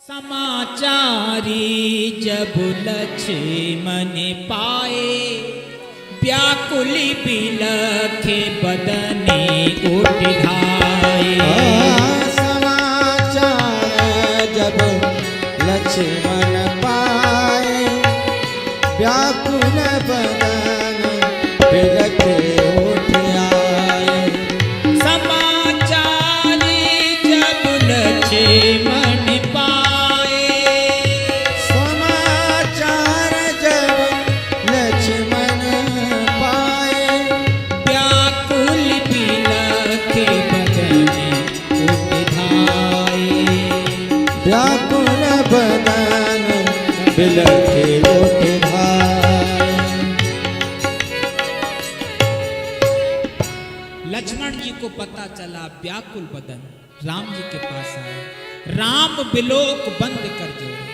समाचारी जब लक्ष्मण पाए, व्याकुल बिलखे बदने उठ धाये। समाचार जब लक्ष्मण पाए, व्याकुल बदन बिलखे उठ आए। समाचारी जब लक्ष्मण पाए, समाचार जब लक्ष्मण पाए, व्याकुल बिलखे बदने उठ धाये। व्याकुल बदन बिलखे उठ धाये। लक्ष्मण जी को पता चला, व्याकुल बदन राम जी के पास आए। राम बिलोक बंद कर जोड़े,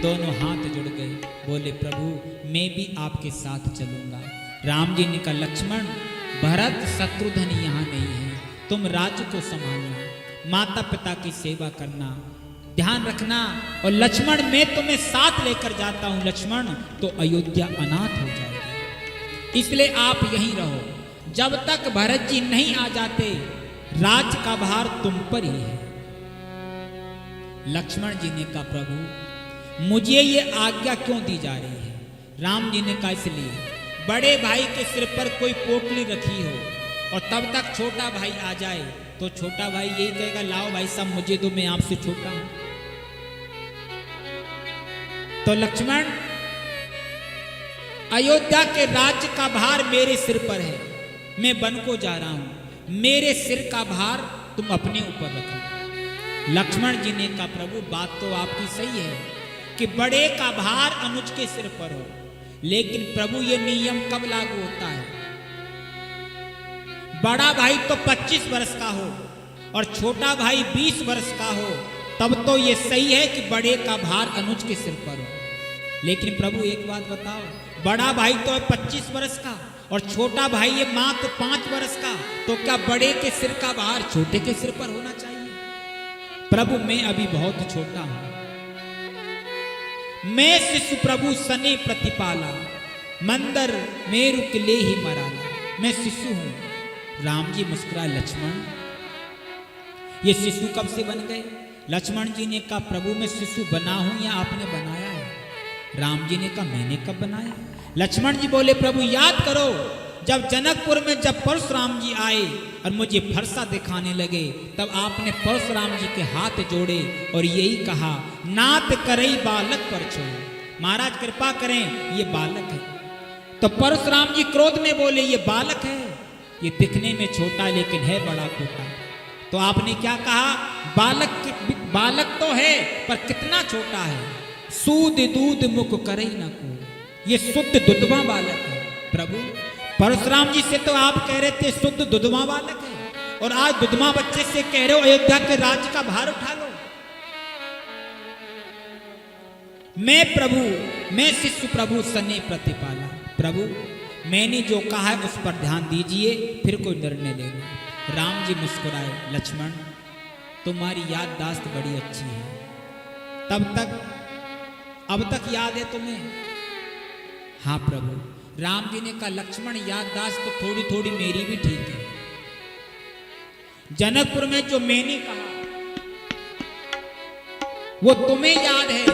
दोनों हाथ जुड़ गए, बोले प्रभु मैं भी आपके साथ चलूंगा। राम जी ने कहा लक्ष्मण, भरत शत्रुघ्न यहाँ नहीं है, तुम राज्य को संभालना, माता पिता की सेवा करना, ध्यान रखना। और लक्ष्मण मैं तुम्हें साथ लेकर जाता हूं लक्ष्मण, तो अयोध्या अनाथ हो जाएगी, इसलिए आप यहीं रहो। जब तक भरत जी नहीं आ जाते, राज का भार तुम पर ही है। लक्ष्मण जी ने कहा प्रभु मुझे ये आज्ञा क्यों दी जा रही है? राम जी ने कहा इसलिए, बड़े भाई के सिर पर कोई पोटली रखी हो और तब तक छोटा भाई आ जाए तो छोटा भाई यही कहेगा लाओ भाई साहब मुझे दो, मैं आपसे छोटा हूं। तो लक्ष्मण, अयोध्या के राज्य का भार मेरे सिर पर है, मैं वन को जा रहा हूं, मेरे सिर का भार तुम अपने ऊपर रखो। लक्ष्मण जी ने कहा प्रभु बात तो आपकी सही है कि बड़े का भार अनुज के सिर पर हो, लेकिन प्रभु ये नियम कब लागू होता है? बड़ा भाई तो 25 वर्ष का हो और छोटा भाई 20 वर्ष का हो, तब तो ये सही है कि बड़े का भार अनुज के सिर पर हो। लेकिन प्रभु एक बात बताओ, बड़ा भाई तो है 25 वर्ष का और छोटा भाई ये मात्र 5 वर्ष का, तो क्या बड़े के सिर का भार छोटे के सिर पर होना चाहिए? प्रभु मैं अभी बहुत छोटा हूं, मैं शिशु प्रभु सने प्रतिपाला, मंदर मेरु किले ही मराला, मैं शिशु हूं। राम जी मुस्कुराए, लक्ष्मण ये शिशु कब से बन गए? लक्ष्मण जी ने कहा प्रभु मैं शिशु बना हूं या आपने बनाया है? राम जी ने कहा मैंने कब बनाया? लक्ष्मण जी बोले प्रभु याद करो, जब जनकपुर में जब परशुराम जी आए और मुझे फरसा दिखाने लगे, तब आपने परशुराम जी के हाथ जोड़े और यही कहा नाथ करई बालक पर छोड़, महाराज कृपा करें ये बालक है। तो परशुराम जी क्रोध में बोले ये बालक है, ये दिखने में छोटा लेकिन है बड़ा खोटा। तो आपने क्या कहा? बालक तो है पर कितना छोटा है, सूद दूध मुख करई न को, ये शुद्ध दुधवा बालक है। प्रभु परशुराम जी से तो आप कह रहे थे शुद्ध दुधवा बालक है, और आज दुधवा बच्चे से कह रहे हो अयोध्या के राज्य का भार उठा लो। मैं शिशु प्रभु सने प्रतिपाला। प्रभु मैंने जो कहा है उस पर ध्यान दीजिए, फिर कोई निर्णय लेना। राम जी मुस्कुराए, लक्ष्मण तुम्हारी याददाश्त बड़ी अच्छी है, अब तक याद है तुम्हें? हाँ प्रभु। राम जी ने कहा लक्ष्मण याददाश्त तो थोड़ी थोड़ी मेरी भी ठीक है। जनकपुर में जो मैंने कहा वो तुम्हें याद है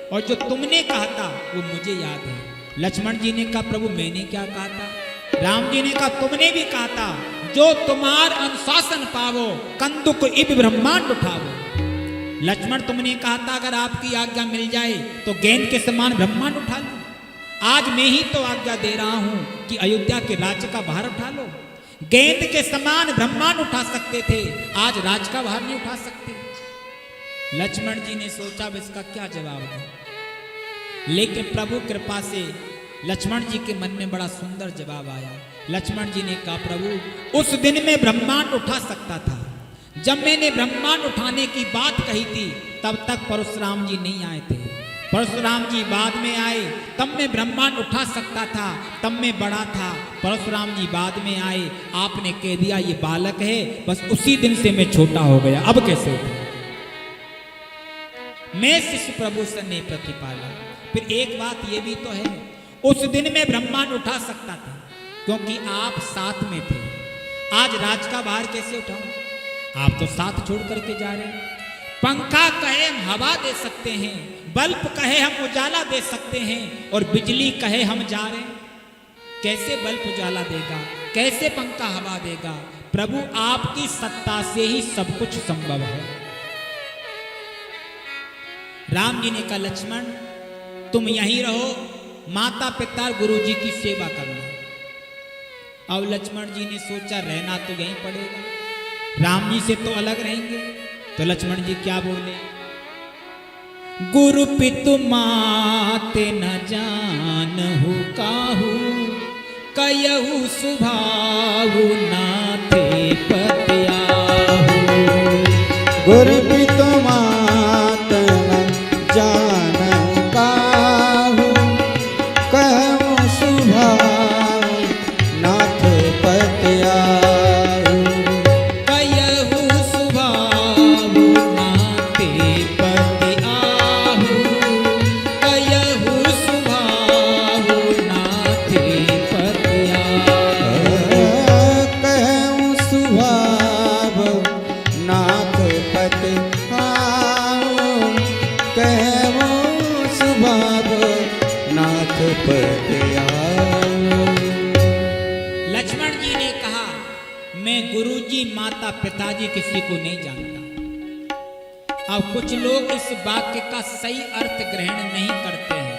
और जो तुमने कहा था वो मुझे याद है। लक्ष्मण जी ने कहा प्रभु मैंने क्या कहा था? राम जी ने कहा तुमने भी कहा था जो तुम्हार अनुशासन पावो, कंदुक इब ब्रह्मांड उठावो। लक्ष्मण तुमने कहा था अगर आपकी आज्ञा मिल जाए तो गेंद के समान ब्रह्मांड उठा लो। आज मैं ही तो आज्ञा दे रहा हूं कि अयोध्या के राज्य का भार उठा लो। गेंद के समान ब्रह्मांड उठा सकते थे, आज राज्य का भार नहीं उठा सकते। लक्ष्मण जी ने सोचा अब इसका क्या जवाब है, लेकिन प्रभु कृपा से लक्ष्मण जी के मन में बड़ा सुंदर जवाब आया। लक्ष्मण जी ने कहा प्रभु उस दिन मैं ब्रह्मांड उठा सकता था, जब मैंने ब्रह्मांड उठाने की बात कही थी तब तक परशुराम जी नहीं आए थे। परशुराम जी बाद में आए, तब मैं ब्रह्मांड उठा सकता था, तब मैं बड़ा था। परशुराम जी बाद में आए, आपने कह दिया ये बालक है, बस उसी दिन से मैं छोटा हो गया, अब कैसे उठूं? मैं शिष्य प्रभु सने प्रतिपाला। फिर एक बात ये भी तो है, उस दिन में ब्रह्मांड उठा सकता था क्योंकि आप साथ में थे। आज राज का भार कैसे उठाऊं? आप तो साथ छोड़ करके जा रहे हैं। पंखा कहे हम हवा दे सकते हैं, बल्ब कहे हम उजाला दे सकते हैं, और बिजली कहे हम जा रहे हैं। कैसे बल्ब उजाला देगा, कैसे पंखा हवा देगा? प्रभु आपकी सत्ता से ही सब कुछ संभव है। राम जी ने कहा लक्ष्मण तुम यहीं रहो, माता पिता गुरु जी की सेवा करना। अब लक्ष्मण जी ने सोचा रहना तो यहीं पड़ेगा, राम जी से तो अलग रहेंगे। तो लक्ष्मण जी क्या बोले, गुरु पितु माते न जानहु काहू, कयहु सुभावु नाथे पत्याहु। गुरु पितु मात न जानहु काहू, कहु सुभावु नाथ पत्याहु। कयहु सुभावु नाथे पत्याहु, कयहु सुभावु नाथे पत्याहु। कहु सुभाव नाथ पत्याहु, कहु सुभाव नाथ पत्याहु। लक्ष्मण जी ने कहा मैं गुरुजी माता पिताजी किसी को नहीं जानता। अब कुछ लोग इस वाक्य का सही अर्थ ग्रहण नहीं करते हैं।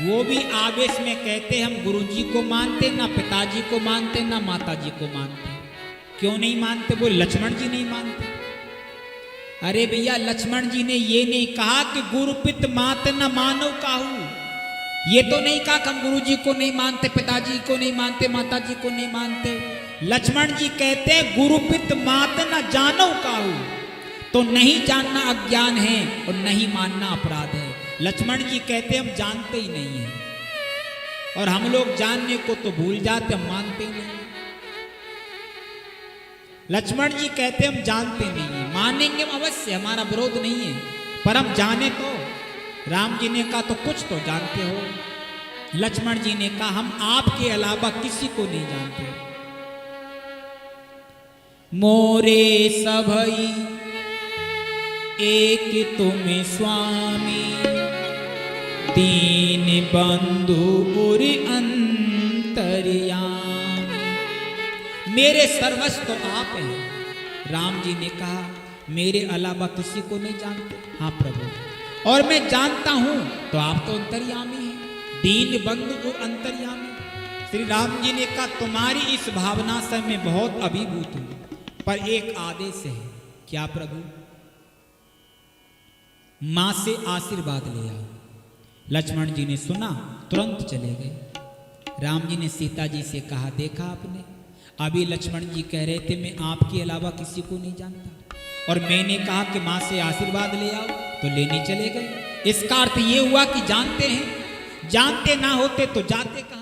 वो भी आवेश में कहते हम गुरुजी को मानते, ना पिताजी को मानते, ना माताजी को मानते। क्यों नहीं मानते? वो लक्ष्मण जी नहीं मानते। अरे भैया लक्ष्मण जी ने ये नहीं कहा कि गुरु पित मात न मानो काहू। ये तो नहीं कहा कि हम गुरु जी को नहीं मानते, पिताजी को नहीं मानते, माताजी को नहीं मानते। लक्ष्मण जी कहते हैं गुरु पित मात न जानो काहू। तो नहीं जानना अज्ञान है और नहीं मानना अपराध है। लक्ष्मण जी कहते हम जानते ही नहीं हैं, और हम लोग जानने को तो भूल जाते, हम मानते ही नहीं। लक्ष्मण जी कहते हम जानते नहीं हैं, मानेंगे हम अवश्य, हमारा विरोध नहीं है, पर हम जाने तो। राम जी ने कहा तो कुछ तो जानते हो। लक्ष्मण जी ने कहा हम आपके अलावा किसी को नहीं जानते। मोरे सभई एक तुम स्वामी, दीन बंधु और अंतर्यामी। मेरे सर्वस्व तो आप हैं। राम जी ने कहा मेरे अलावा किसी को नहीं जानते। हाँ प्रभु, और मैं जानता हूं तो आप तो अंतर्यामी हैं, दीन बंधु और अंतर्यामी। श्री राम जी ने कहा तुम्हारी इस भावना से मैं बहुत अभिभूत हूं, पर एक आदेश है। क्या प्रभु? मां से आशीर्वाद ले आओ। लक्ष्मण जी ने सुना, तुरंत चले गए। राम जी ने सीता जी से कहा देखा आपने, अभी लक्ष्मण जी कह रहे थे मैं आपके अलावा किसी को नहीं जानता, और मैंने कहा कि मां से आशीर्वाद ले आओ तो लेने चले गए। इसका अर्थ ये हुआ कि जानते हैं, जानते ना होते तो जाते कहां।